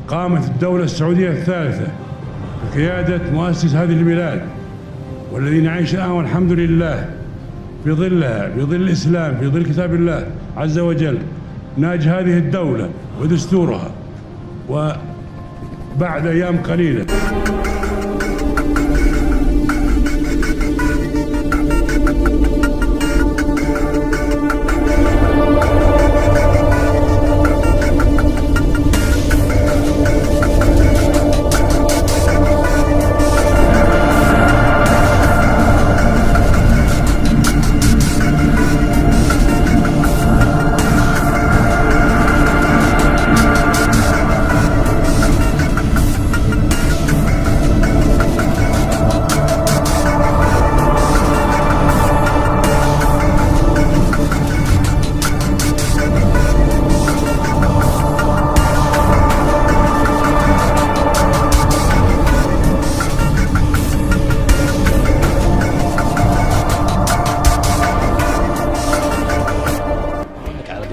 قامت الدولة السعودية الثالثة بقيادة مؤسس هذه البلاد والذي نعيش الآن والحمد لله في ظلها، في ظل الإسلام، في ظل كتاب الله عز وجل، ناج هذه الدولة ودستورها. وبعد أيام قليلة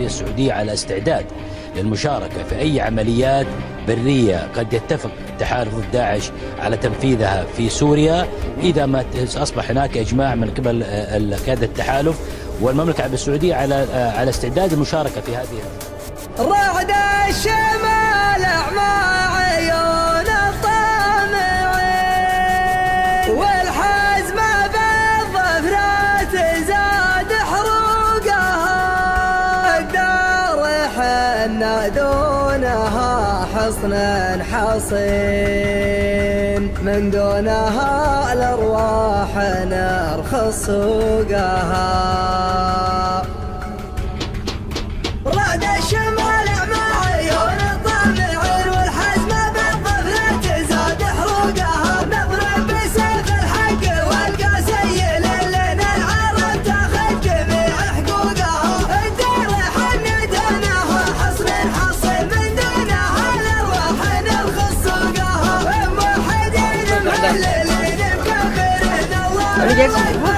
السعودية على استعداد للمشاركة في أي عمليات برية قد يتفق تحالف داعش على تنفيذها في سوريا إذا ما أصبح هناك إجماع من قبل قيادة التحالف، والمملكة العربية السعودية على استعداد المشاركة في هذه. رعد الشمال أعمى عيون الطامعين والحزم بالظفرة تزاد حروقها، الدار حنا دونها حصن حصين من دونها الأرواح نرخص سوقها. رعد الشمال أعمى عيون الطامعين والحزم بالظفرة تزاد حروقها، نضرب بسيف الحق والقاسي لنا العرب تاخذ جميع حقوقها، الدار حنا دونها حصن حصين من دونها الأرواح نرخص سوقها، موحدين مهللين مكبرين الله